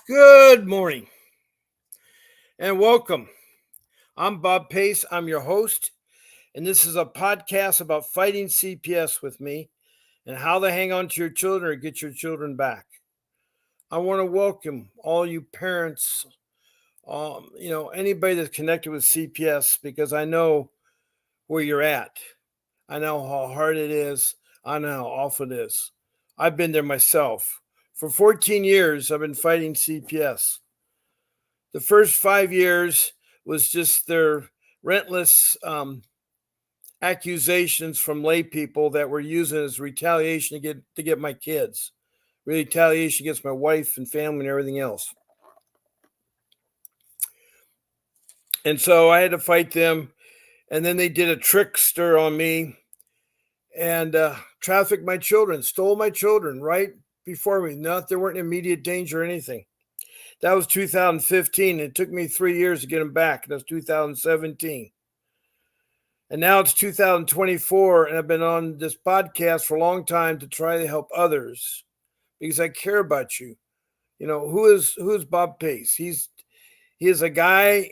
Good morning and welcome. I'm Bob Pace. I'm your host, and this is a podcast about fighting CPS with me and how to hang on to your children or get your children back. I want to welcome all you parents, anybody that's connected with CPS because I know where you're at. I know how hard it is. I know how awful it is. I've been there myself. For 14 years, I've been fighting CPS. The first 5 years was just their relentless accusations from lay people that were using as retaliation to get my kids, retaliation against my wife and family and everything else. And so I had to fight them. And then they did a trickster on me and trafficked my children, stole my children right before me. Not they weren't in immediate danger or anything. That was 2015. It took me 3 years to get them back. That was 2017. And now it's 2024, and I've been on this podcast for a long time to try to help others because I care about you. You know, who is Bob Pace? He is a guy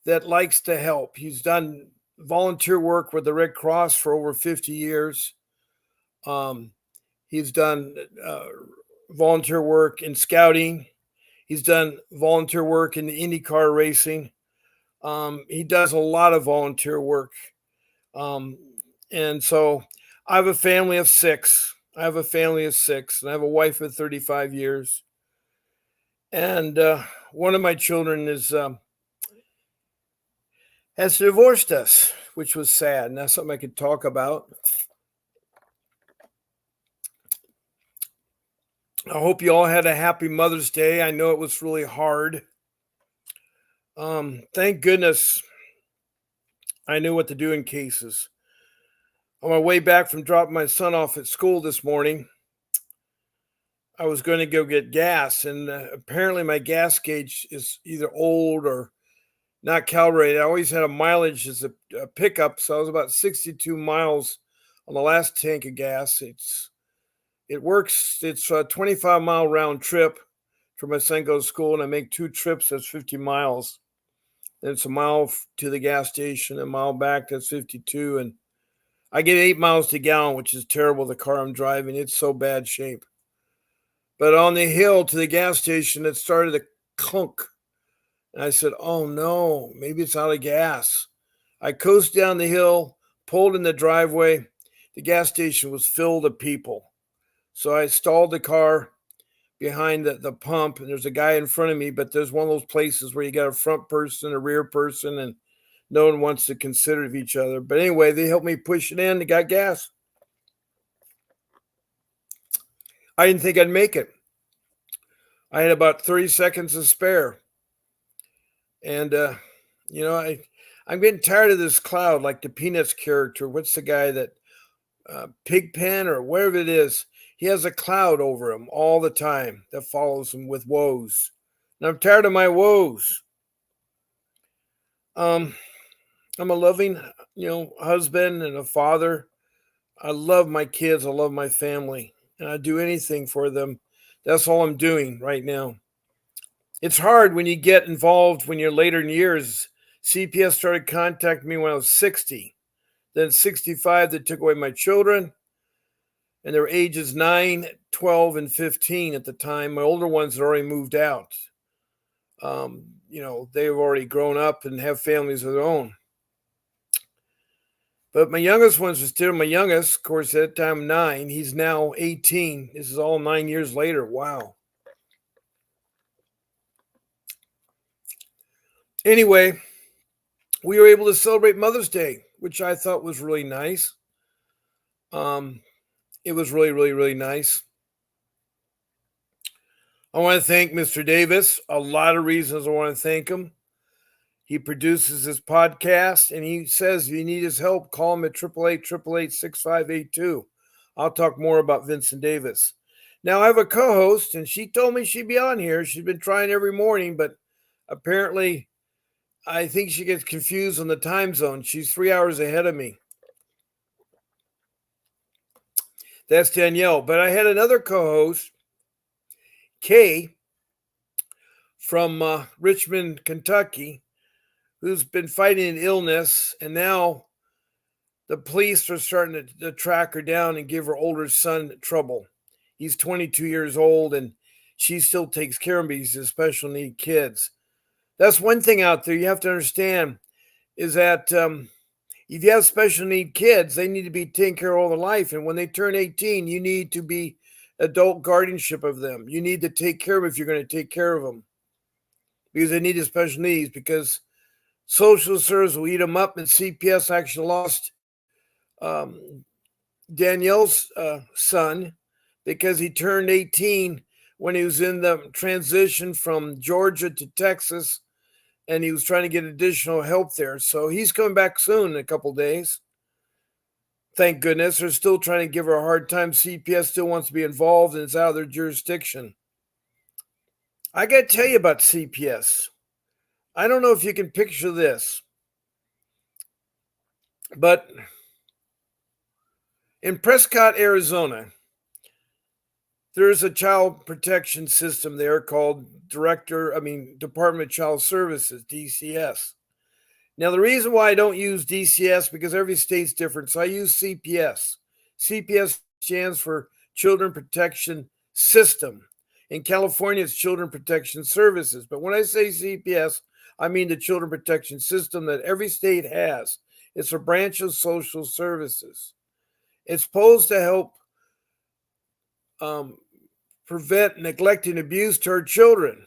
that likes to help. He's done volunteer work with the Red Cross for over 50 years. Um, he's done volunteer work in scouting. He's done volunteer work in the IndyCar racing. He does a lot of volunteer work. Um, and so I have a family of six. I have a family of six, and I have a wife of 35 years. And one of my children has divorced us, which was sad, and that's something I could talk about. I hope you all had a happy Mother's Day. I know it was really hard. Thank goodness I knew what to do in cases. On my way back from dropping my son off at school this morning, I was going to go get gas, and apparently my gas gauge is either old or not calibrated. I always had a mileage as a pickup, so I was about 62 miles on the last tank of gas. It works. It's a 25-mile round trip for my son goes to school, and I make two trips. That's 50 miles. And it's a mile to the gas station, a mile back. That's 52, and I get 8 miles to gallon, which is terrible. The car I'm driving, it's so bad shape. But on the hill to the gas station, it started to clunk. And I said, oh no, maybe it's out of gas. I coasted down the hill, pulled in the driveway. The gas station was filled with people. So I stalled the car behind the pump, and there's a guy in front of me, but there's one of those places where you got a front person, a rear person, and no one wants to consider of each other. But anyway, they helped me push it in. They got gas. I didn't think I'd make it. I had about 30 seconds to spare. And, I'm getting tired of this cloud, like the Peanuts character. What's the guy that, Pigpen or wherever it is? He has a cloud over him all the time that follows him with woes. And I'm tired of my woes. I'm a loving, husband and a father. I love my kids. I love my family. And I do anything for them. That's all I'm doing right now. It's hard when you get involved when you're later in years. CPS started contacting me when I was 60. Then 65, they took away my children. And they were ages 9, 12, and 15 at the time. My older ones had already moved out. They've already grown up and have families of their own. But my youngest ones are still my youngest, of course, at that time 9. He's now 18. This is all 9 years later. Wow. Anyway, we were able to celebrate Mother's Day, which I thought was really nice. It was really, really, really nice. I want to thank Mr. Davis. A lot of reasons I want to thank him. He produces this podcast, and he says if you need his help, call him at 888-888-6582. I'll talk more about Vincent Davis. Now, I have a co-host, and she told me she'd be on here. She's been trying every morning, but apparently I think she gets confused on the time zone. She's 3 hours ahead of me. That's Danielle. But I had another co-host, Kay, from Richmond, Kentucky, who's been fighting an illness, and now the police are starting to track her down and give her older son trouble. He's 22 years old, and she still takes care of him. He's a special need kids. That's one thing out there you have to understand is that if you have special need kids, they need to be taken care of all their life. And when they turn 18, you need to be adult guardianship of them. You need to take care of them if you're going to take care of them because they need the special needs because social service will eat them up. And CPS actually lost Danielle's son because he turned 18 when he was in the transition from Georgia to Texas, and he was trying to get additional help there. So he's coming back soon in a couple days. Thank goodness. They're still trying to give her a hard time. CPS still wants to be involved, and it's out of their jurisdiction. I got to tell you about CPS. I don't know if you can picture this, but in Prescott, Arizona, there's a child protection system there called Department of Child Services, DCS. Now, the reason why I don't use DCS because every state's different, so I use CPS. CPS stands for Children Protection System. In California, it's Children Protection Services. But when I say CPS, I mean the Children Protection System that every state has. It's a branch of social services. It's supposed to help prevent neglect and abuse to our children.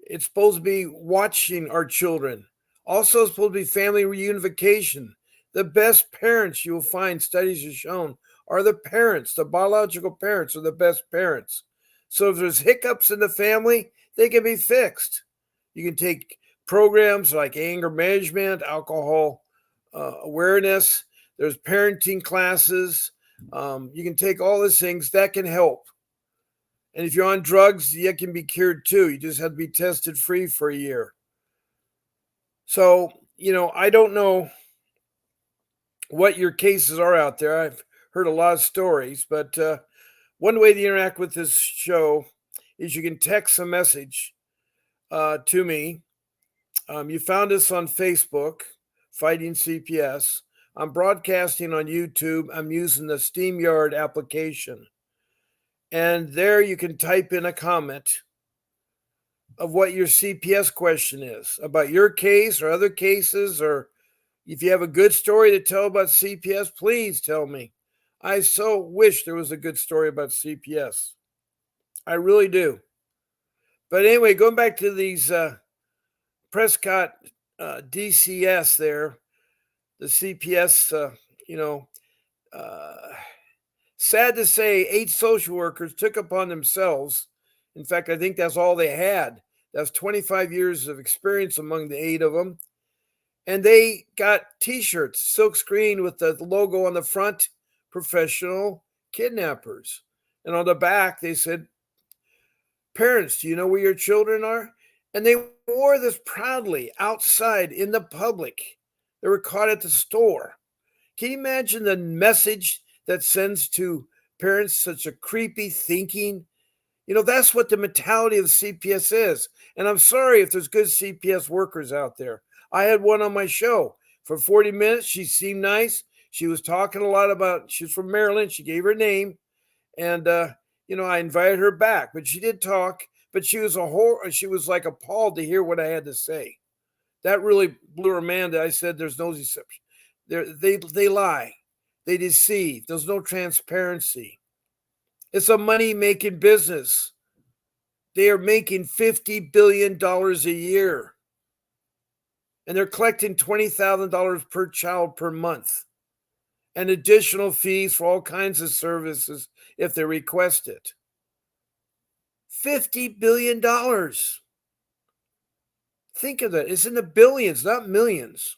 It's supposed to be watching our children. Also, it's supposed to be family reunification. The best parents you will find, studies have shown, are the parents. The biological parents are the best parents. So if there's hiccups in the family, they can be fixed. You can take programs like anger management, alcohol awareness. There's parenting classes. You can take all these things that can help. And if you're on drugs, you can be cured too. You just have to be tested free for a year. So, I don't know what your cases are out there. I've heard a lot of stories, but one way to interact with this show is you can text a message to me. You found us on Facebook, Fighting CPS. I'm broadcasting on YouTube. I'm using the StreamYard application. And there you can type in a comment of what your CPS question is about your case or other cases, or if you have a good story to tell about CPS, please tell me. I so wish there was a good story about CPS. I really do. But anyway, going back to these Prescott DCS there, the CPS, sad to say, 8 social workers took upon themselves. In fact, I think that's all they had. That's 25 years of experience among the 8 of them. And they got T-shirts, silk screen with the logo on the front, professional kidnappers. And on the back, they said, parents, do you know where your children are? And they wore this proudly outside in the public. They were caught at the store. Can you imagine the message that sends to parents such a creepy thinking? That's what the mentality of the CPS is. And I'm sorry if there's good CPS workers out there. I had one on my show for 40 minutes. She seemed nice. She was talking a lot about, she's from Maryland. She gave her name. And, I invited her back, but she did talk, but she was she was like appalled to hear what I had to say. That really blew her mind. I said, there's no deception. They lie. They deceive. There's no transparency. It's a money-making business. They are making $50 billion a year. And they're collecting $20,000 per child per month. And additional fees for all kinds of services if they request it. $50 billion. Think of that. It's in the billions, not millions.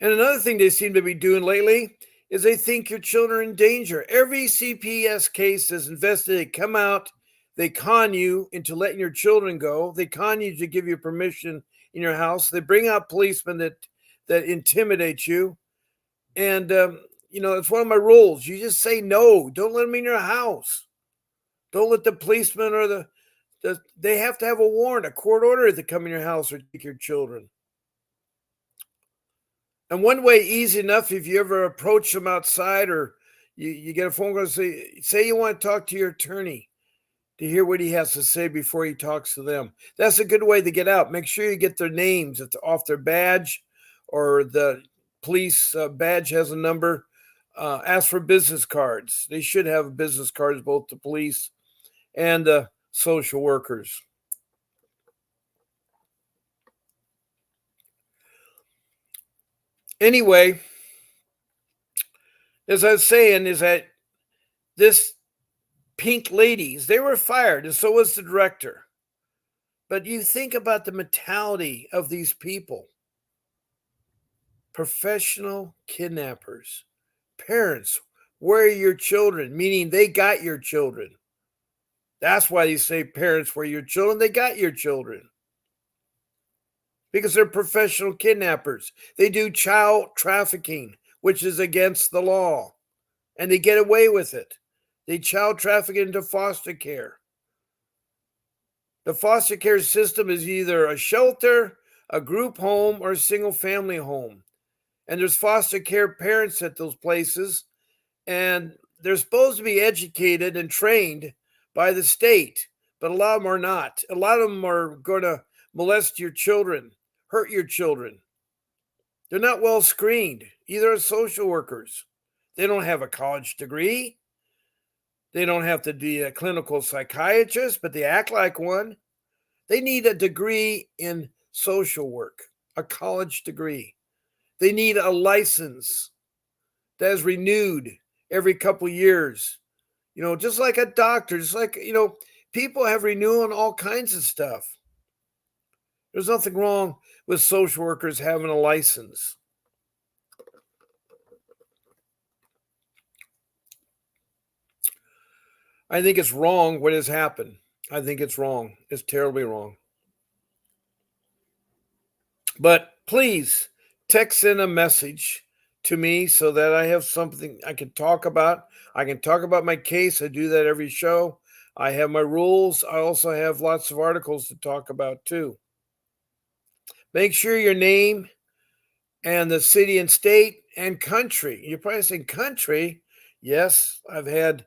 And another thing they seem to be doing lately is they think your children are in danger. Every CPS case is investigated, come out, they con you into letting your children go. They con you to give you permission in your house. They bring out policemen that intimidate you. And, it's one of my rules. You just say no. Don't let them in your house. Don't let the policeman or they have to have a warrant, a court order to come in your house or take your children. And one way, easy enough, if you ever approach them outside or you get a phone call, say you want to talk to your attorney to hear what he has to say before he talks to them. That's a good way to get out. Make sure you get their names off their badge, or the police badge has a number. Ask for business cards. They should have business cards, both the police and the social workers. Anyway, as I was saying, is that this Pink Ladies, they were fired, and so was the director. But you think about the mentality of these people. Professional kidnappers. Parents, where are your children? Meaning they got your children. That's why you say parents, where are your children? They got your children. Because they're professional kidnappers. They do child trafficking, which is against the law. And they get away with it. They child traffic into foster care. The foster care system is either a shelter, a group home, or a single family home. And there's foster care parents at those places, and they're supposed to be educated and trained by the state, but a lot of them are not. A lot of them are going to molest your children, hurt your children. They're not well screened. Either are social workers. They don't have a college degree. They don't have to be a clinical psychiatrist, but they act like one. They need a degree in social work, a college degree. They need a license that is renewed every couple years. Just like a doctor, just like, people have renewal on all kinds of stuff. There's nothing wrong with social workers having a license. I think it's wrong what has happened. I think it's wrong. It's terribly wrong. But please text in a message to me so that I have something I can talk about. I can talk about my case. I do that every show. I have my rules. I also have lots of articles to talk about too. Make sure your name and the city and state and country. You're probably saying country. Yes, I've had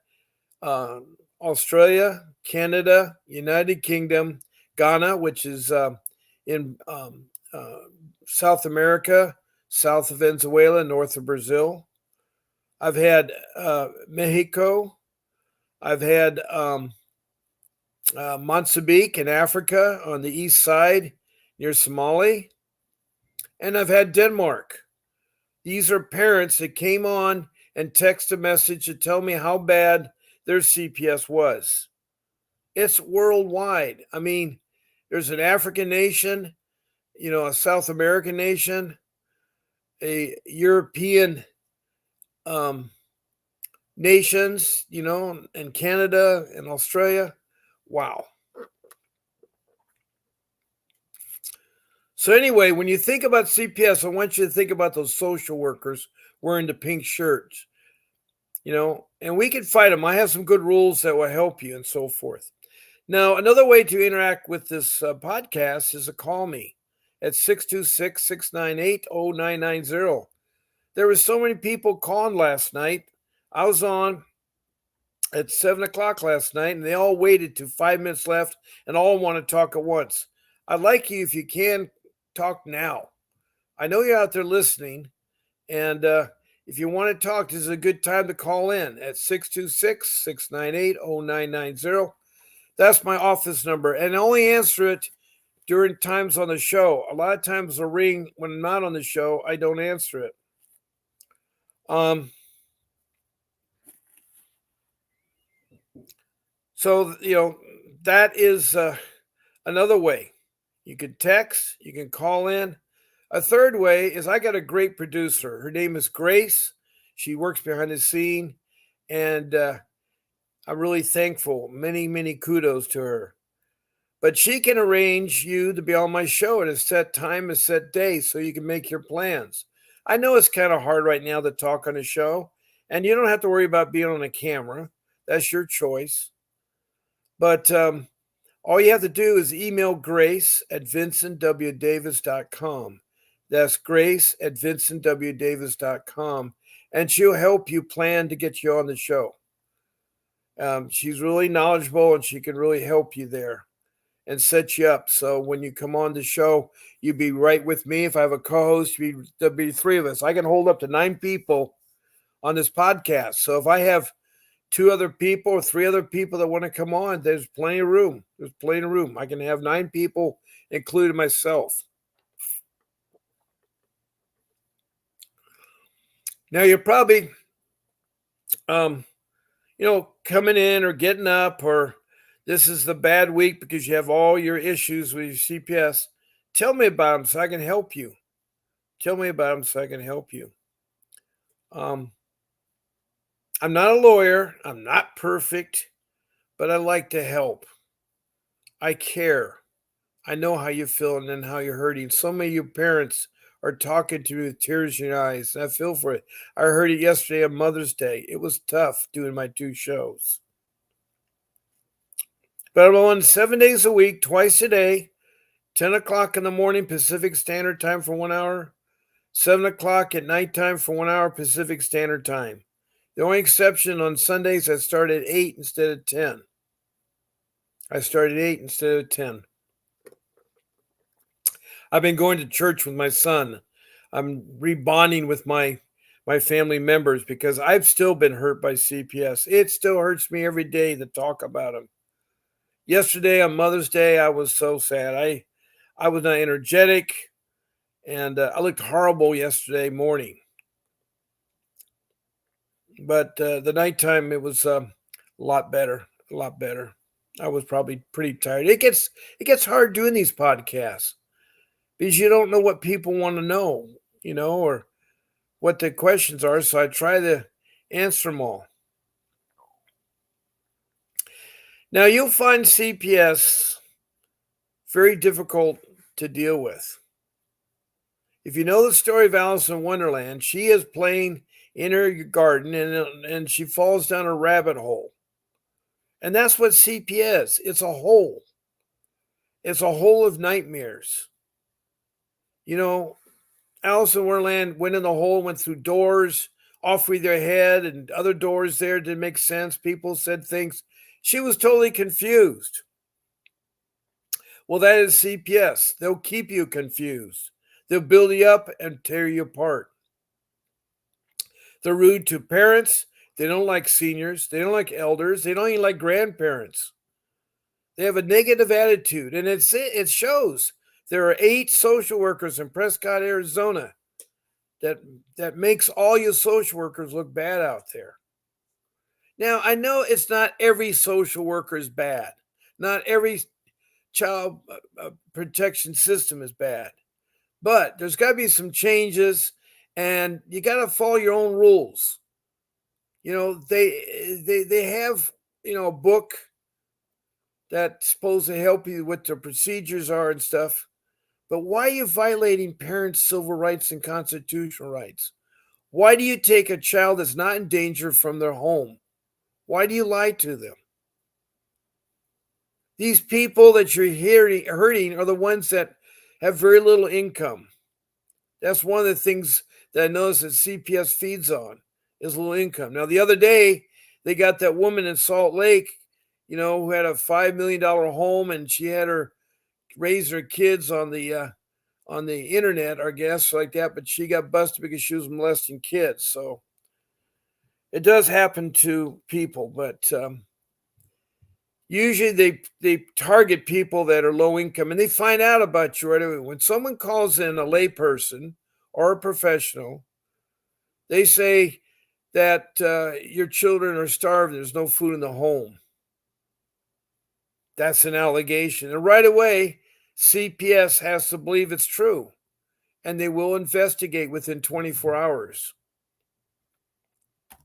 Australia, Canada, United Kingdom, Ghana, which is in South America, south of Venezuela, north of Brazil. I've had Mexico. I've had Mozambique in Africa on the east side near Somalia. And I've had Denmark. These are parents that came on and text a message to tell me how bad their CPS was. It's worldwide. I mean, there's an African nation, a South American nation, a European nations, and Canada and Australia. Wow. So anyway, when you think about CPS, I want you to think about those social workers wearing the pink shirts, and we can fight them. I have some good rules that will help you and so forth. Now, another way to interact with this podcast is to call me at 626-698-0990. There were so many people calling last night. I was on at 7 o'clock last night, and they all waited to 5 minutes left and all want to talk at once. I'd like you, if you can, talk now. I know you're out there listening, and if you want to talk, this is a good time to call in at 626-698-0990. That's my office number, and I only answer it during times on the show. A lot of times it'll ring when I'm not on the show. I don't answer it. So, that is another way. You can text, you can call in. A third way is I got a great producer. Her name is Grace. She works behind the scene, and I'm really thankful. Many, many kudos to her. But she can arrange you to be on my show at a set time, a set day, so you can make your plans. I know it's kind of hard right now to talk on a show, and you don't have to worry about being on a camera. That's your choice. But all you have to do is email Grace at vincentwdavis.com. That's Grace at vincentwdavis.com. And she'll help you plan to get you on the show. She's really knowledgeable and she can really help you there and set you up. So when you come on the show, you'd be right with me. If I have a co-host, there'll be three of us. I can hold up to 9 people on this podcast. So if I have 2 other people or 3 other people that want to come on, there's plenty of room. There's plenty of room. I can have 9 people, including myself. Now you're probably, coming in or getting up, or this is the bad week because you have all your issues with your CPS. Tell me about them so I can help you. Tell me about them so I can help you. I'm not a lawyer. I'm not perfect, but I like to help. I care. I know how you're feeling and how you're hurting. So many of your parents are talking to you with tears in your eyes. And I feel for it. I heard it yesterday on Mother's Day. It was tough doing my 2 shows. But I'm on 7 days a week, twice a day, 10 o'clock in the morning Pacific Standard Time for 1 hour, 7 o'clock at nighttime for 1 hour Pacific Standard Time. The only exception on Sundays, I start at 8 instead of 10. I started at 8 instead of 10. I've been going to church with my son. I'm rebonding with my family members because I've still been hurt by CPS. It still hurts me every day to talk about them. Yesterday on Mother's Day, I was so sad. I was not energetic, and I looked horrible yesterday morning. But the nighttime, it was a lot better. A lot better. I was probably pretty tired. It gets hard doing these podcasts because you don't know what people want to know, or what the questions are. So I try to answer them all. Now, you'll find CPS very difficult to deal with. If you know the story of Alice in Wonderland, she is playing in her garden and she falls down a rabbit hole. And that's what CPS is. It's a hole. It's a hole of nightmares. Alice in Wonderland went in the hole, went through doors, off with their head, and other doors there didn't make sense. People said things. She was totally confused. Well, that is CPS. They'll keep you confused. They'll build you up and tear you apart. They're rude to parents. They don't like seniors. They don't like elders. They don't even like grandparents. They have a negative attitude, and it shows. There are 8 social workers in Prescott, Arizona that makes all you social workers look bad out there. Now, I know it's not every social worker is bad. Not every child protection system is bad. But there's got to be some changes, and you got to follow your own rules. They have, a book that's supposed to help you what the procedures are and stuff. But why are you violating parents' civil rights and constitutional rights? Why do you take a child that's not in danger from their home? Why do you lie to them? These people that you're hurting are the ones that have very little income. That's one of the things that I noticed that CPS feeds on is little income. Now, the other day, they got that woman in Salt Lake, who had a $5 million home, and she had her raise her kids on the internet, I guess, like that. But she got busted because she was molesting kids. So it does happen to people, but usually they target people that are low income, and they find out about you right away. When someone calls in a layperson or a professional, they say that your children are starving. There's no food in the home. That's an allegation. And right away, CPS has to believe it's true, and they will investigate within 24 hours.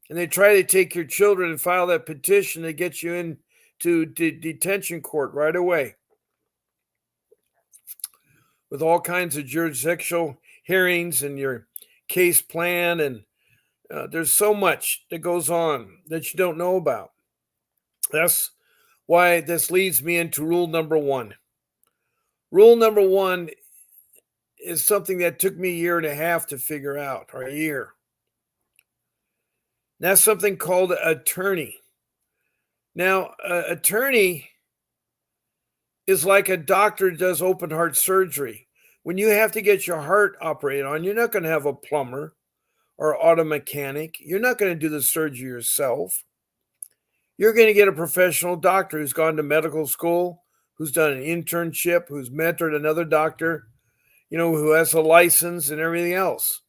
And they try to take your children and file that petition to get you into detention court right away with all kinds of jurisdictional hearings and your case plan. And there's so much that goes on that you don't know about. That's why this leads me into rule number one. Rule number one is something that took me a year and a half to figure out, or a year. That's something called attorney. Now, attorney is like a doctor does open heart surgery. When you have to get your heart operated on, you're not going to have a plumber or auto mechanic. You're not going to do the surgery yourself. You're going to get a professional doctor who's gone to medical school, who's done an internship, who's mentored another doctor, who has a license and everything else.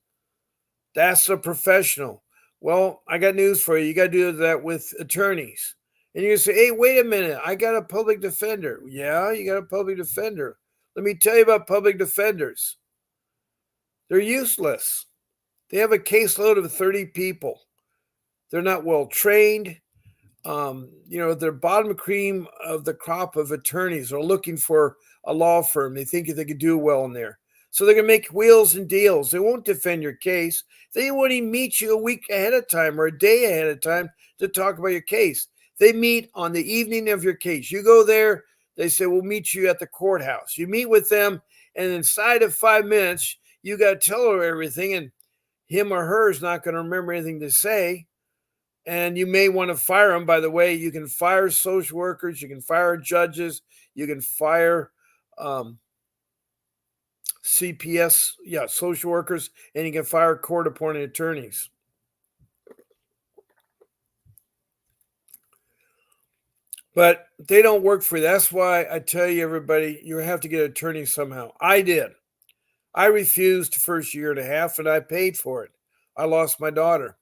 That's a professional. Well, I got news for you. You got to do that with attorneys. And you say, hey, wait a minute. I got a public defender. Yeah, you got a public defender. Let me tell you about public defenders. They're useless. They have a caseload of 30 people. They're not well trained. They're bottom cream of the crop of attorneys are looking for a law firm. They think they could do well in there. So they're going to make wheels and deals. They won't defend your case. They won't even meet you a week ahead of time or a day ahead of time to talk about your case. They meet on the evening of your case. You go there, they say, we'll meet you at the courthouse. You meet with them, and inside of 5 minutes, you got to tell her everything, and him or her is not going to remember anything to say. And you may want to fire them. By the way, you can fire social workers, you can fire judges, you can fire CPS, social workers, and you can fire court-appointed attorneys. But they don't work for you. That's why I tell you, everybody, you have to get an attorney somehow. I did. I refused the first year and a half, and I paid for it. I lost my daughter.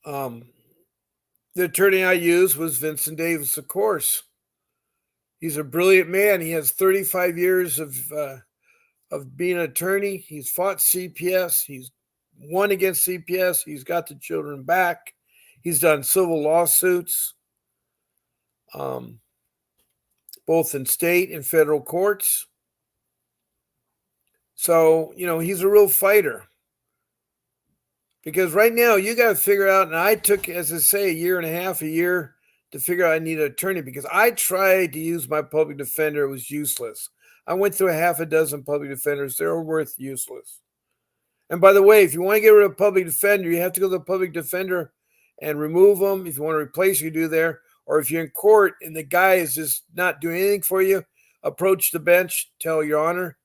The attorney I used was Vincent Davis, of course. He's a brilliant man. He has 35 years of being an attorney. He's fought CPS. He's won against CPS. He's got the children back. He's done civil lawsuits, both in state and federal courts. So, he's a real fighter. Because right now, you got to figure out, and I took, as I say, a year and a half, a year to figure out I need an attorney because I tried to use my public defender. It was useless. I went through a half a dozen public defenders. They're worth useless. And by the way, if you want to get rid of a public defender, you have to go to the public defender and remove them. If you want to replace, you do there. Or if you're in court and the guy is just not doing anything for you, approach the bench, tell your honor,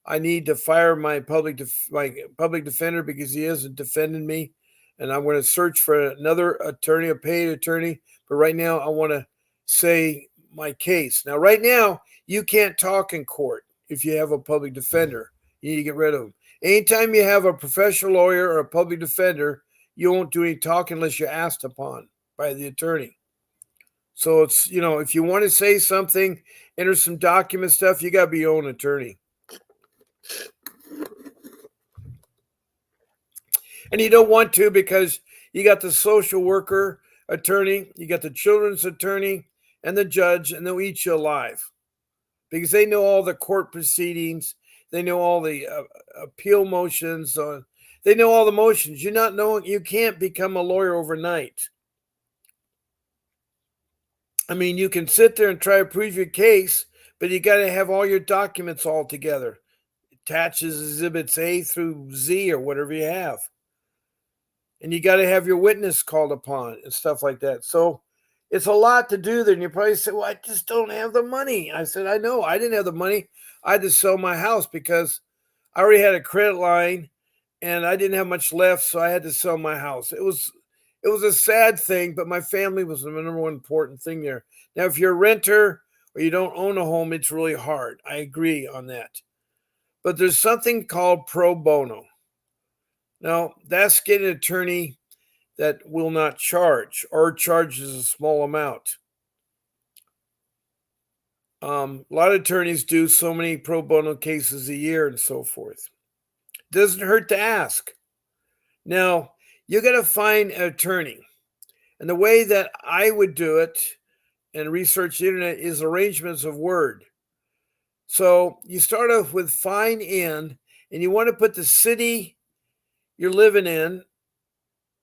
I need to fire my public defender because he isn't defending me. And I'm going to search for another attorney, a paid attorney. But right now, I want to say my case. Now, right now, you can't talk in court if you have a public defender. You need to get rid of them. Anytime you have a professional lawyer or a public defender, you won't do any talking unless you're asked upon by the attorney. So it's, if you want to say something, enter some document stuff, you got to be your own attorney. And you don't want to because you got the social worker attorney, you got the children's attorney, and the judge, and they'll eat you alive because they know all the court proceedings. They know all the appeal motions. They know all the motions. You can't become a lawyer overnight. I mean, you can sit there and try to prove your case, but you got to have all your documents all together. Attaches exhibits A through Z or whatever you have. And you got to have your witness called upon and stuff like that. So it's a lot to do there. And you probably say, well, I just don't have the money. I said, I know. I didn't have the money. I had to sell my house because I already had a credit line and I didn't have much left. So I had to sell my house. It was a sad thing, but my family was the number one important thing there. Now, if you're a renter or you don't own a home, it's really hard. I agree on that. But there's something called pro bono. Now, that's getting an attorney that will not charge or charges a small amount. A lot of attorneys do so many pro bono cases a year and so forth. Doesn't hurt to ask. Now, you got to find an attorney. And the way that I would do it and research the internet is arrangements of word. So you start off with find in, and you want to put the city you're living in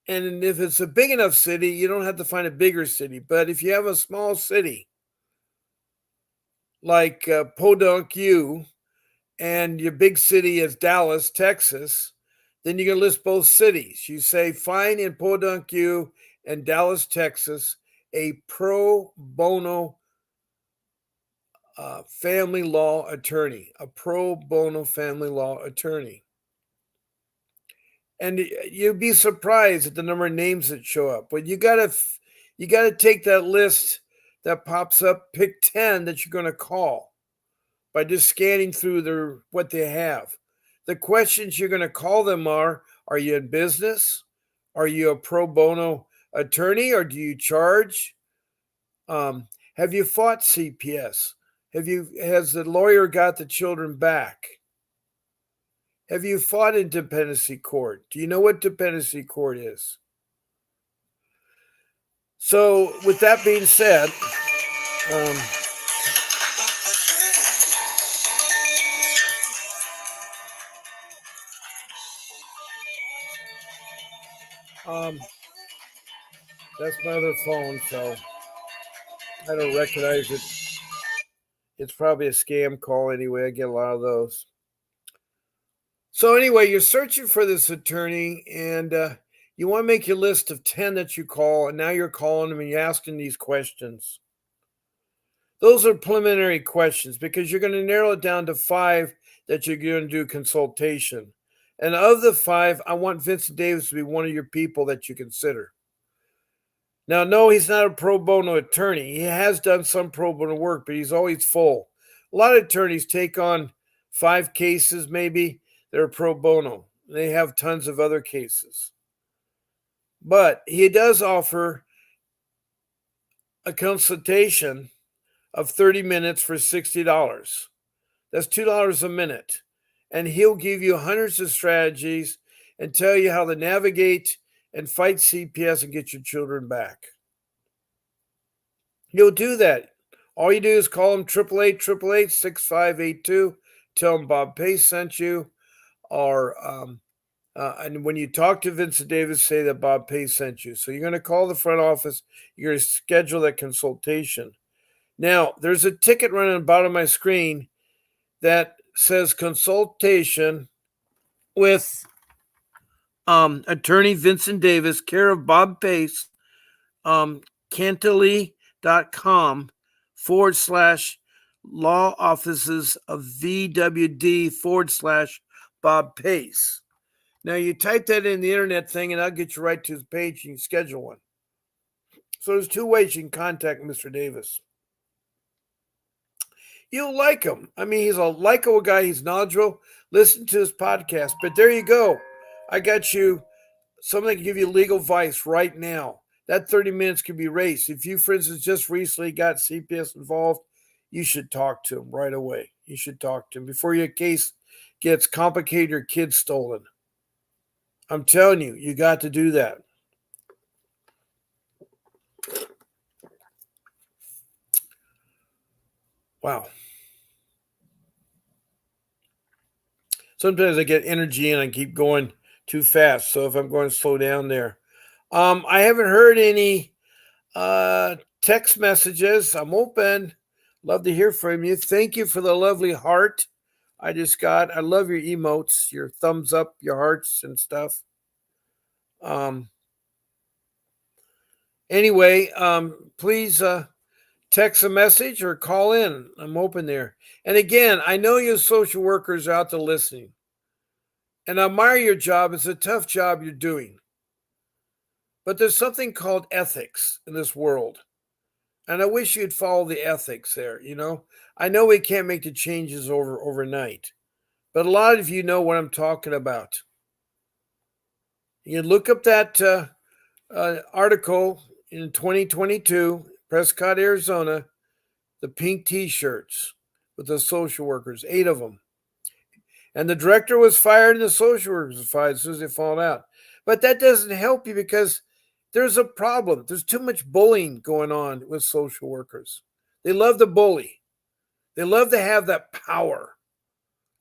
And if it's a big enough city, you don't have to find a bigger city. But if you have a small city like Podunk, and your big city is Dallas, Texas, then you can list both cities. You say, find in Podunk and Dallas, Texas, a pro bono family law attorney, a pro bono family law attorney. And you'd be surprised at the number of names that show up. But you gotta take that list that pops up, pick 10 that you're going to call by just scanning through what they have. The questions you're going to call them are you in business? Are you a pro bono attorney, or do you charge? Have you fought CPS? Has the lawyer got the children back? Have you fought in dependency court? Do you know what dependency court is? So, with that being said, that's my other phone, so I don't recognize it. It's probably a scam call anyway. I get a lot of those. So anyway, you're searching for this attorney, and you want to make your list of 10 that you call, and now you're calling them and you're asking these questions. Those are preliminary questions because you're going to narrow it down to 5 that you're going to do consultation. And of the 5, I want Vincent Davis to be one of your people that you consider. Now, no, he's not a pro bono attorney. He has done some pro bono work, but he's always full. A lot of attorneys take on 5 cases, maybe. They're pro bono. They have tons of other cases. But he does offer a consultation of 30 minutes for $60. That's $2 a minute. And he'll give you hundreds of strategies and tell you how to navigate and fight CPS and get your children back. He'll do that. All you do is call him 888-888-6582. Tell him Bob Pace sent you. Or and when you talk to Vincent Davis, say that Bob Pace sent you. So you're going to call the front office. You're going to schedule that consultation. Now, there's a ticket running on the bottom of my screen that says consultation with attorney Vincent Davis, care of Bob Pace, Cantily.com/law offices of VWD/Bob Pace. Now you type that in the internet thing and I'll get you right to his page and you can schedule one. So there's 2 ways you can contact Mr. Davis. You'll like him. I mean, he's a likable guy. He's knowledgeable. Listen to his podcast. But there you go. I got you something that can give you legal advice right now. That 30 minutes can be raced. If you, for instance, just recently got CPS involved, you should talk to him right away. You should talk to him before your case gets complicated or kids stolen. I'm telling you, you got to do that. Wow. Sometimes I get energy and I keep going too fast. So if I'm going to slow down there. I haven't heard any text messages. I'm open. Love to hear from you. Thank you for the lovely heart I just got. I love your emotes, your thumbs up, your hearts and stuff. Anyway, please text a message or call in. I'm open there. And again, I know you social workers are out there listening. And I admire your job. It's a tough job you're doing. But there's something called ethics in this world. And I wish you'd follow the ethics there, you know. I know we can't make the changes overnight. But a lot of you know what I'm talking about. You look up that article in 2022, Prescott, Arizona, the pink T-shirts with the social workers, 8 of them. And the director was fired and the social workers were fired as soon as they found out. But that doesn't help you because there's a problem. There's too much bullying going on with social workers. They love to bully. They love to have that power.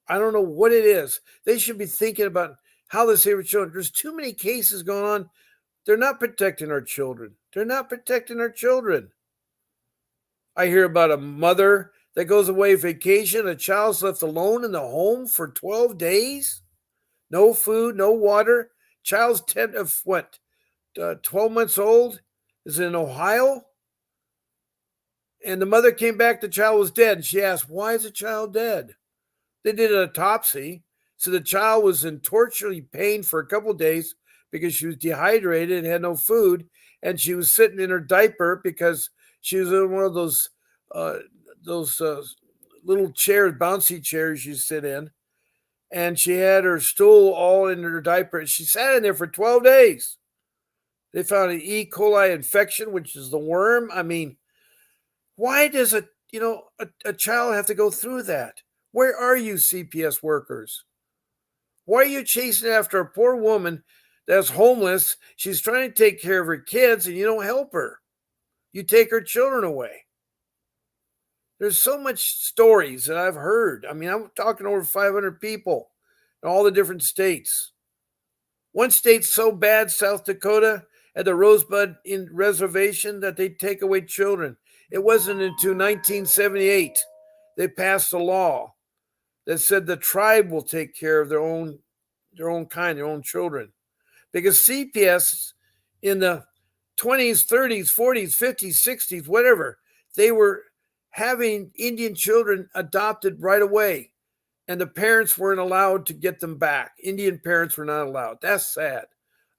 I don't know what it is. They should be thinking about how they save their children. There's too many cases going on They're not protecting our children. They're not protecting our children. I hear about a mother that goes away vacation, a child's left alone in the home for 12 days, no food, no water. Child's 10 of what, 12 months old, is in Ohio. And the mother came back, the child was dead. And she asked, why is the child dead? They did an autopsy. So the child was in torturing pain for a couple of days because she was dehydrated and had no food. And she was sitting in her diaper because she was in one of those little chairs, bouncy chairs you sit in. And she had her stool all in her diaper. And she sat in there for 12 days. They found an E. coli infection, which is the worm. I mean, why does a child have to go through that? Where are you, CPS workers? Why are you chasing after a poor woman that's homeless? She's trying to take care of her kids and you don't help her. You take her children away. There's so much stories that I've heard. I mean, I'm talking over 500 people in all the different states. One state's so bad, South Dakota, at the Rosebud Reservation, that they take away children. It wasn't until 1978 they passed a law that said the tribe will take care of their own kind, their own children. Because CPS in the 20s, 30s, 40s, 50s, 60s, whatever, they were having Indian children adopted right away. And the parents weren't allowed to get them back. Indian parents were not allowed. That's sad.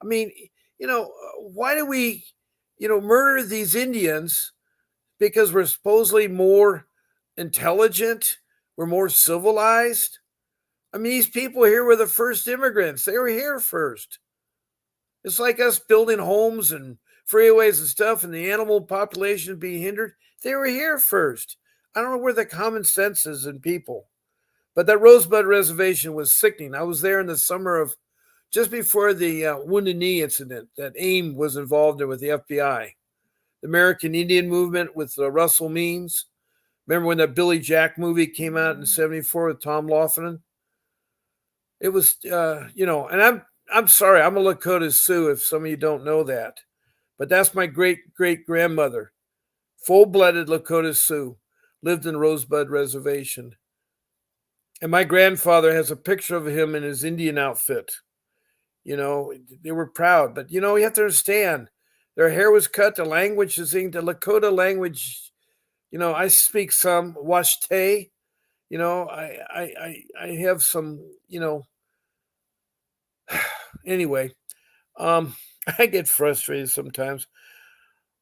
I mean, why do we, murder these Indians because we're supposedly more intelligent? We're more civilized. I mean, these people here were the first immigrants. They were here first. It's like us building homes and freeways and stuff and the animal population being hindered. They were here first. I don't know where the common sense is in people. But that Rosebud Reservation was sickening. I was there in the summer of just before the Wounded Knee incident that AIM was involved in with the FBI. The American Indian Movement with Russell Means. Remember when that Billy Jack movie came out in '74 with Tom Laughlin? It was, and I'm sorry, I'm a Lakota Sioux if some of you don't know that. But that's my great-great-grandmother, full-blooded Lakota Sioux, lived in Rosebud Reservation. And my grandfather has a picture of him in his Indian outfit. They were proud. But, you have to understand, their hair was cut, the language is in the Lakota language. I speak some Washte. I have some, anyway, I get frustrated sometimes.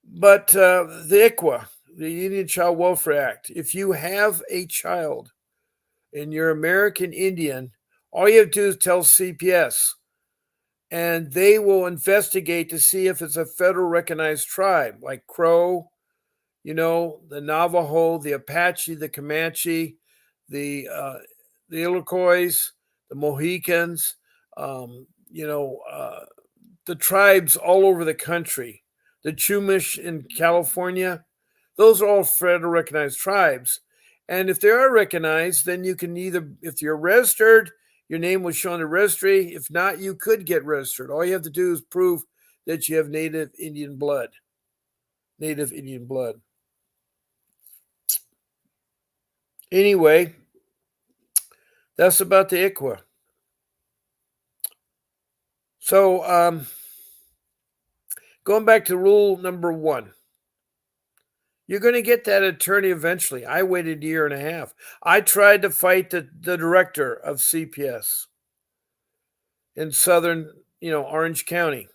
But the ICWA, the Indian Child Welfare Act, if you have a child and you're American Indian, all you have to do is tell CPS, and they will investigate to see if it's a federal recognized tribe like Crow, the Navajo, the Apache, the Comanche, the Iroquois, the Mohicans, the tribes all over the country, the Chumash in California. Those are all federal recognized tribes. And if they are recognized, then you can if you're registered, your name was shown in the registry. If not, you could get registered. All you have to do is prove that you have Native Indian blood. Native Indian blood. Anyway, that's about the ICWA. So, going back to rule number 1. You're going to get that attorney eventually. I waited a year and a half. I tried to fight the director of CPS in southern, Orange County.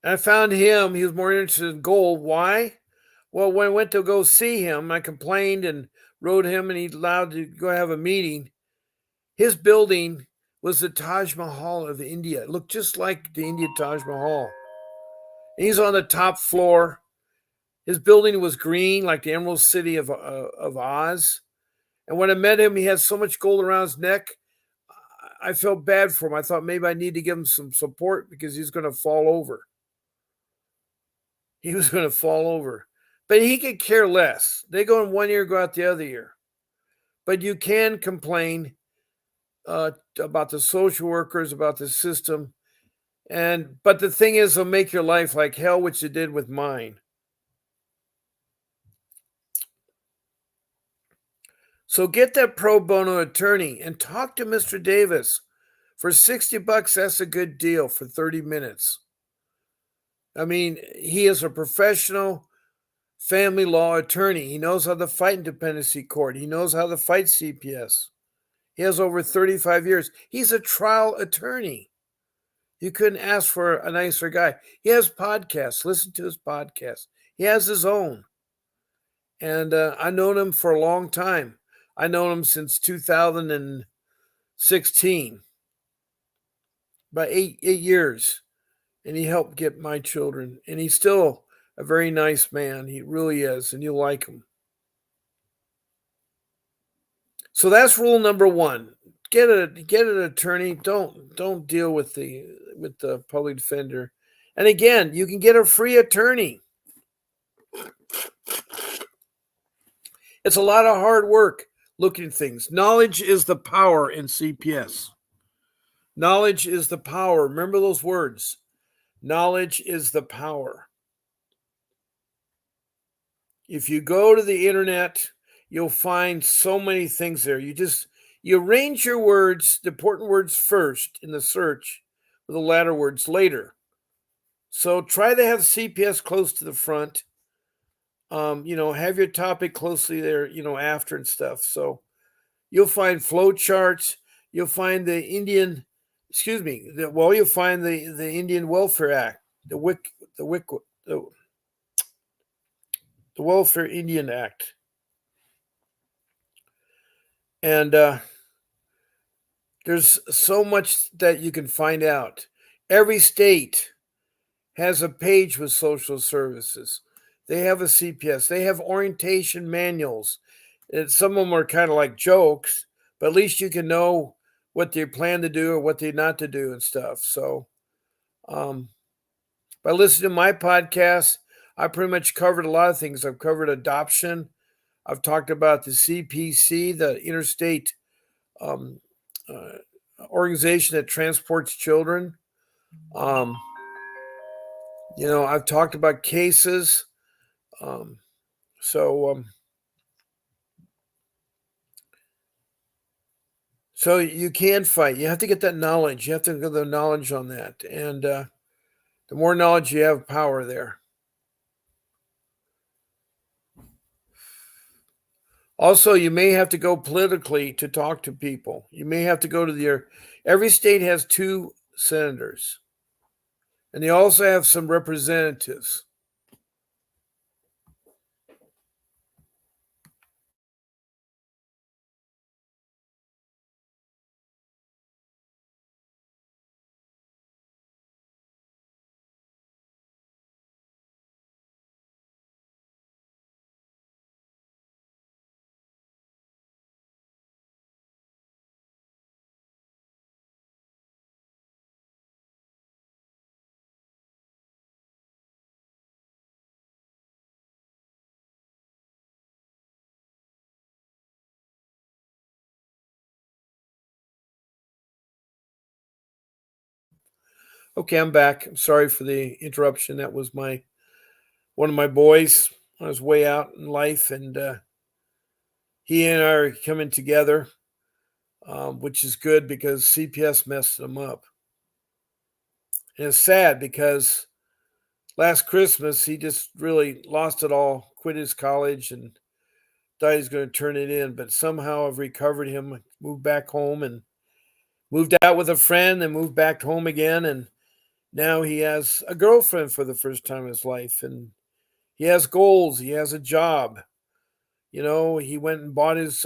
And I found him. He was more interested in gold. Why? Well, when I went to go see him, I complained and wrote him, and he allowed to go have a meeting. His building was the Taj Mahal of India. It looked just like the Indian Taj Mahal. And he's on the top floor. His building was green, like the Emerald City of Oz. And when I met him, he had so much gold around his neck. I felt bad for him. I thought maybe I need to give him some support because he's going to fall over. He was going to fall over. But he could care less. They go in one ear, go out the other ear. But you can complain about the social workers, about the system. But the thing is, it'll make your life like hell, which it did with mine. So get that pro bono attorney and talk to Mr. Davis. For $60, that's a good deal for 30 minutes. I mean, he is a professional family law attorney. He knows how to fight in dependency court. He knows how to fight CPS. He has over 35 years. He's a trial attorney. You couldn't ask for a nicer guy. He has podcasts. Listen to his podcast. He has his own. And I've known him for a long time. I've known him since 2016, about eight years. And he helped get my children. And he's still a very nice man. He really is. And you'll like him. So that's rule number one. Get an attorney. Don't deal with the public defender. And again, you can get a free attorney. It's a lot of hard work looking at things. Knowledge is the power in CPS. Knowledge is the power. Remember those words. Knowledge is the power. If you go to the internet, you'll find so many things there. You arrange your words, the important words first in the search, with the latter words later. So try to have CPS close to the front. Have your topic closely there, after and stuff. So you'll find flow charts. You'll find the Indian, you'll find the Indian Welfare Act, the Welfare Indian Act. And there's so much that you can find out. Every state has a page with social services. They have a CPS. They have orientation manuals. And some of them are kind of like jokes, but at least you can know what they plan to do or what they not to do and stuff. So by listening to my podcast, I pretty much covered a lot of things. I've covered adoption. I've talked about the CPC, the interstate organization that transports children. I've talked about cases. So you can fight. You have to get that knowledge. You have to get the knowledge on that. And the more knowledge you have, power there. Also, you may have to go politically to talk to people. You may have to go to every state has 2 senators. And they also have some representatives. Okay, I'm back. I'm sorry for the interruption. That was one of my boys on his way out in life, and he and I are coming together, which is good because CPS messed him up. And it's sad because last Christmas he just really lost it all, quit his college, and thought he's going to turn it in. But somehow I've recovered him, moved back home, and moved out with a friend, and moved back home again, and now he has a girlfriend for the first time in his life, and he has goals. He has a job. He went and bought his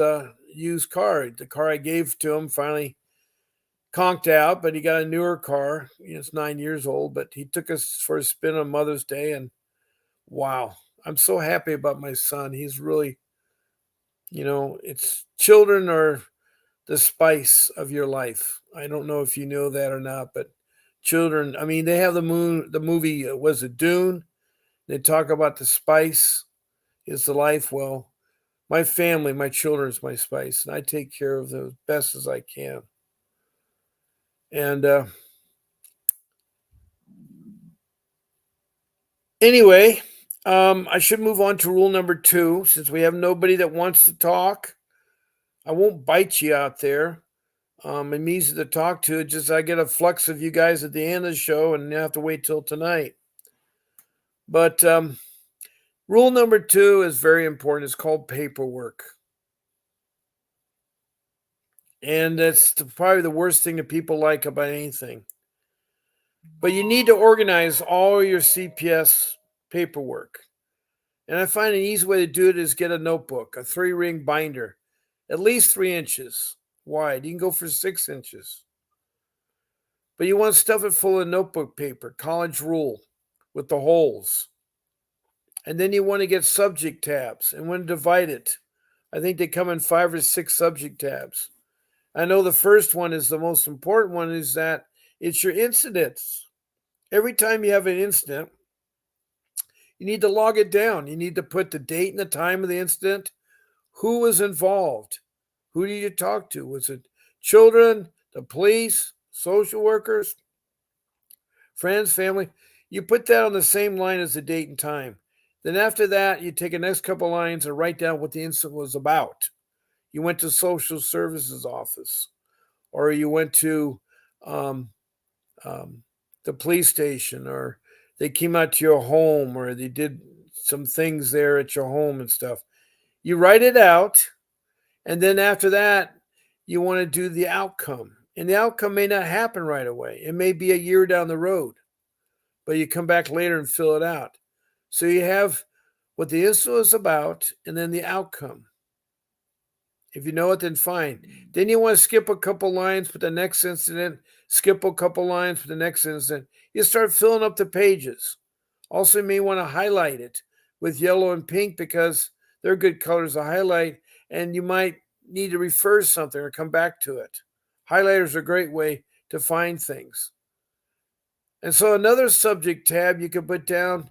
used car. The car I gave to him finally conked out, but he got a newer car. It's 9 years old, but he took us for a spin on Mother's Day, and wow, I'm so happy about my son. He's really, it's children are the spice of your life. I don't know if you know that or not, but children, I mean, they have the movie, was it Dune? They talk about the spice is the life. Well, my family, my children is my spice, and I take care of them as best as I can. And Anyway, I should move on to rule number 2 since we have nobody that wants to talk. I won't bite you out there. I'm easy to talk to. It's just I get a flux of you guys at the end of the show, and you have to wait till tonight. But rule number 2 is very important. It's called paperwork. And that's probably the worst thing that people like about anything. But you need to organize all your CPS paperwork. And I find an easy way to do it is get a notebook, a 3-ring binder, at least 3 inches wide. You can go for 6 inches. But you want to stuff it full of notebook paper, college rule with the holes. And then you want to get subject tabs and want to divide it. I think they come in 5 or 6 subject tabs. I know the first one is the most important one, is that it's your incidents. Every time you have an incident, you need to log it down. You need to put the date and the time of the incident, who was involved, who did you talk to? Was it children, the police, social workers, friends, family? You put that on the same line as the date and time. Then after that, you take the next couple lines and write down what the incident was about. You went to social services office, or you went to the police station, or they came out to your home, or they did some things there at your home and stuff. You write it out, and then after that, you want to do the outcome. And the outcome may not happen right away. It may be a year down the road, but you come back later and fill it out. So you have what the incident is about and then the outcome. If you know it, then fine. Then you want to skip a couple lines for the next incident, skip a couple lines for the next incident. You start filling up the pages. Also, you may want to highlight it with yellow and pink because they're good colors to highlight, and you might need to refer to something or come back to it. Highlighters are a great way to find things. And so another subject tab you can put down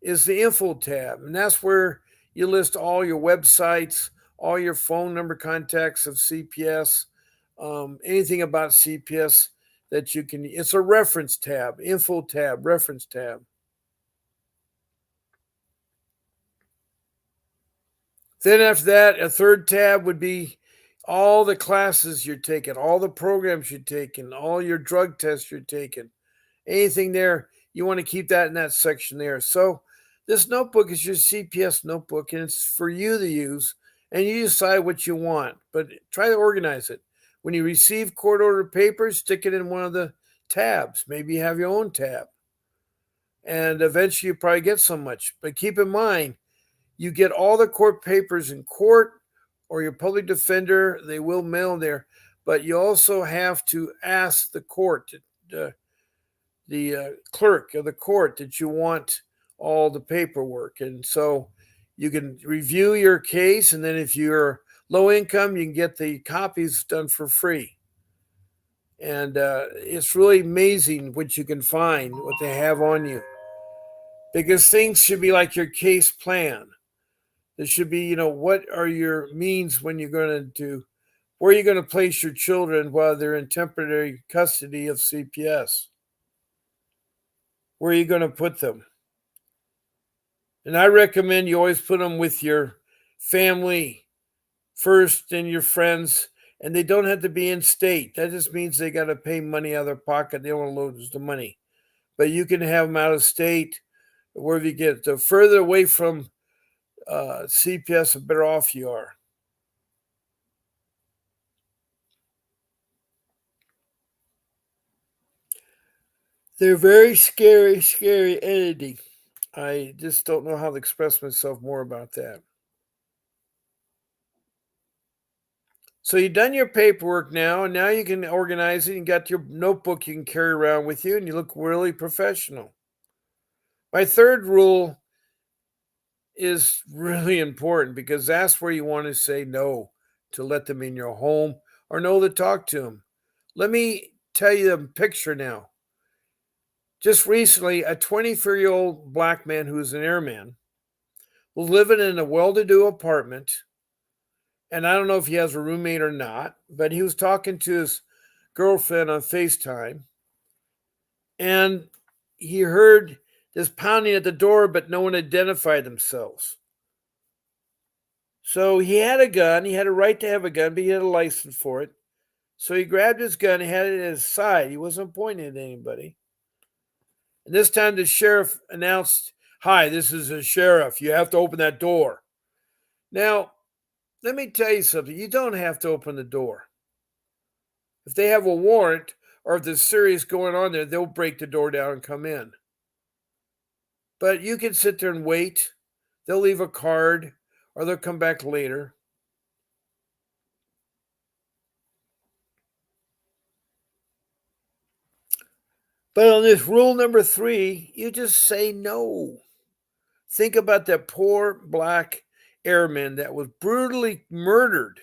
is the info tab, and that's where you list all your websites, all your phone number contacts of CPS, anything about CPS that you can. It's a reference tab, info tab, reference tab. Then after that, a third tab would be all the classes you're taking, all the programs you're taking, all your drug tests you're taking, anything there. You want to keep that in that section there. So this notebook is your CPS notebook, and it's for you to use, and you decide what you want, but try to organize it. When you receive court order papers, stick it in one of the tabs. Maybe you have your own tab, and eventually you probably get so much. But keep in mind, you get all the court papers in court or your public defender, they will mail there, but you also have to ask the court, the clerk of the court, that you want all the paperwork. And so you can review your case, and then if you're low income, you can get the copies done for free. And it's really amazing what you can find, what they have on you. Because things should be like your case plan. There should be, what are your means when you're going to do, where are you going to place your children while they're in temporary custody of CPS? Where are you going to put them? And I recommend you always put them with your family first and your friends, and they don't have to be in state. That just means they got to pay money out of their pocket. They don't want to lose the money. But you can have them out of state, wherever you get. The further away from CPS, the better off you are. They're very scary, scary entity. I just don't know how to express myself more about that. So you've done your paperwork now, and now you can organize it. You got your notebook you can carry around with you, and you look really professional. My third rule is really important because that's where you want to say no to let them in your home or no to talk to them. Let me tell you a picture now. Just recently, a 24-year-old black man who's an airman was living in a well-to-do apartment, and I don't know if he has a roommate or not, but he was talking to his girlfriend on FaceTime, and he heard just pounding at the door, but no one identified themselves. So he had a gun. He had a right to have a gun, but he had a license for it. So he grabbed his gun and had it at his side. He wasn't pointing at anybody. And this time the sheriff announced, "Hi, this is the sheriff. You have to open that door." Now, let me tell you something. You don't have to open the door. If they have a warrant or if there's serious going on there, they'll break the door down and come in. But you can sit there and wait. They'll leave a card or they'll come back later. But on this rule number 3, you just say no. Think about that poor black airman that was brutally murdered.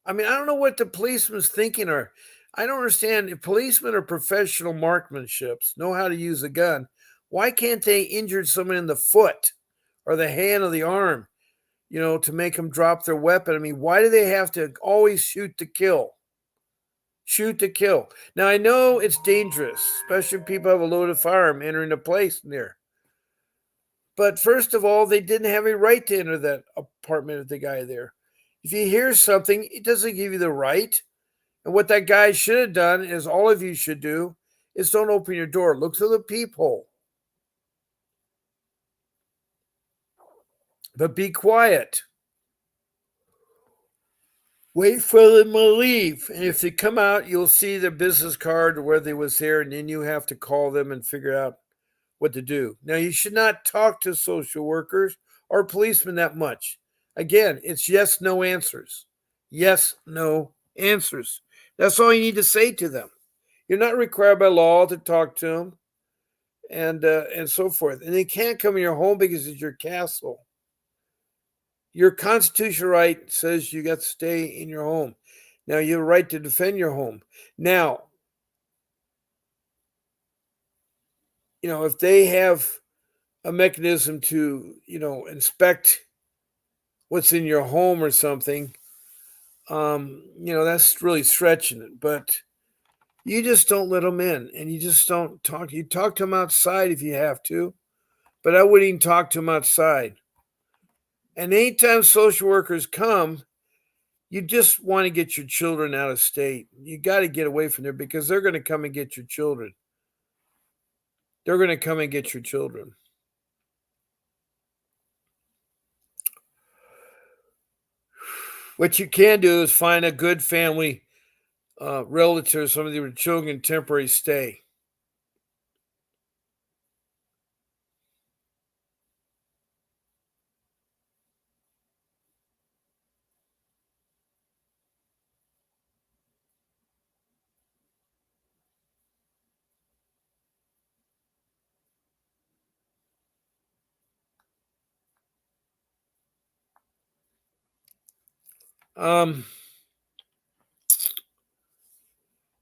I mean, I don't know what the policeman's thinking, or I don't understand if policemen are professional marksmanships, know how to use a gun. Why can't they injure someone in the foot or the hand or the arm, to make them drop their weapon? I mean, why do they have to always shoot to kill? Shoot to kill. Now, I know it's dangerous, especially if people have a loaded firearm entering a place near. But first of all, they didn't have a right to enter that apartment of the guy there. If you hear something, it doesn't give you the right. And what that guy should have done is all of you should do is don't open your door. Look through the peephole. But be quiet. Wait for them to leave. And if they come out, you'll see their business card or where they was there, and then you have to call them and figure out what to do. Now, you should not talk to social workers or policemen that much. Again, it's yes, no answers. Yes, no answers. That's all you need to say to them. You're not required by law to talk to them and so forth. And they can't come in your home because it's your castle. Your constitutional right says you got to stay in your home. Now, you have a right to defend your home. Now, if they have a mechanism to, inspect what's in your home or something, that's really stretching it. But you just don't let them in, and you just don't talk. You talk to them outside if you have to, but I wouldn't even talk to them outside. And anytime social workers come, you just want to get your children out of state. You got to get away from there because they're going to come and get your children. They're going to come and get your children. What you can do is find a good family relative, somebody with children, temporary stay.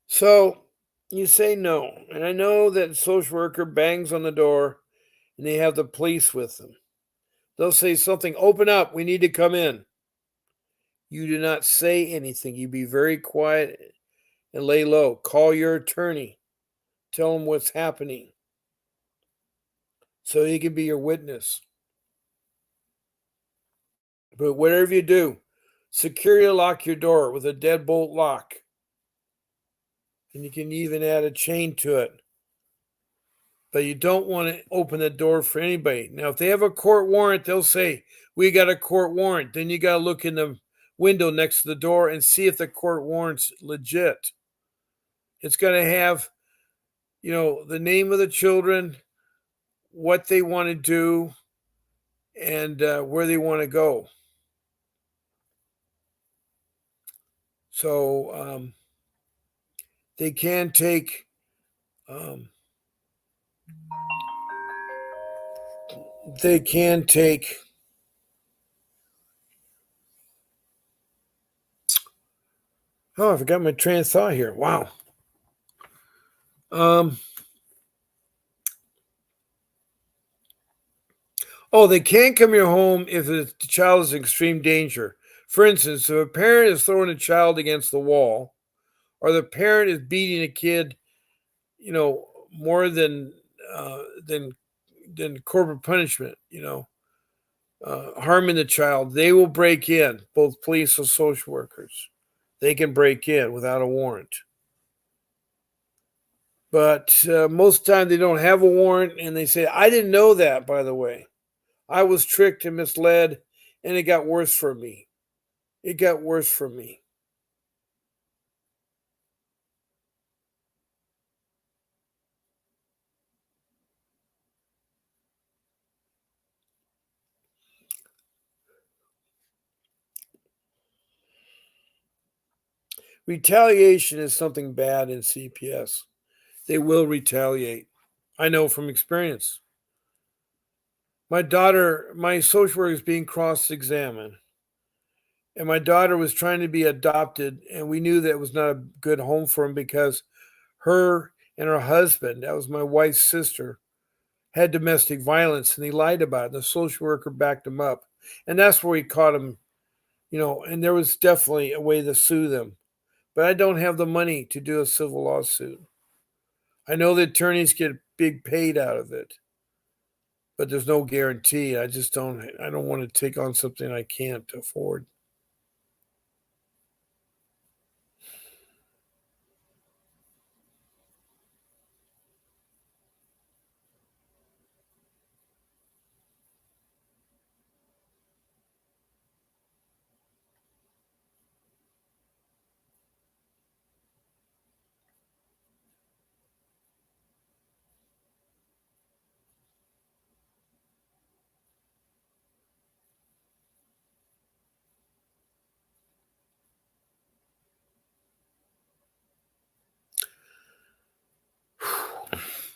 So you say no, and I know that social worker bangs on the door, and they have the police with them. They'll say something, "Open up, we need to come in." You do not say anything. You be very quiet and lay low. Call your attorney. Tell him what's happening so he can be your witness. But whatever you do, securely lock your door with a deadbolt lock. And you can even add a chain to it. But you don't want to open the door for anybody. Now, if they have a court warrant, they'll say, "We got a court warrant." Then you got to look in the window next to the door and see if the court warrant's legit. It's going to have, the name of the children, what they want to do, and where they want to go. So they can take they can take I forgot my train of thought here. Wow. They can't come to your home if the child is in extreme danger. For instance, if a parent is throwing a child against the wall, or the parent is beating a kid, more than than corporal punishment. Harming the child, they will break in. Both police and social workers, they can break in without a warrant. But most of the time they don't have a warrant, and they say, "I didn't know that. By the way, I was tricked and misled, and it got worse for me. It got worse for me." Retaliation is something bad in CPS. They will retaliate. I know from experience. My social worker is being cross-examined, and my daughter was trying to be adopted, and we knew that it was not a good home for him because her and her husband, that was my wife's sister, had domestic violence, and he lied about it. The social worker backed him up, and that's where he caught him. And there was definitely a way to sue them, but I don't have the money to do a civil lawsuit. I know the attorneys get big paid out of it, but there's no guarantee. I don't want to take on something I can't afford.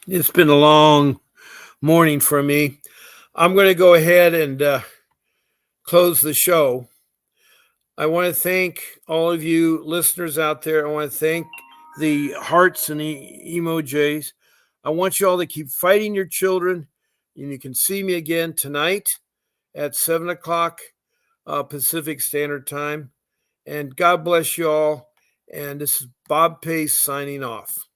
It's been a long morning for me. I'm going to go ahead and close the show. I want to thank all of you listeners out there. I want to thank the hearts and the emojis. I want you all to keep fighting your children. And you can see me again tonight at 7 o'clock Pacific Standard Time. And God bless you all. And this is Bob Pace signing off.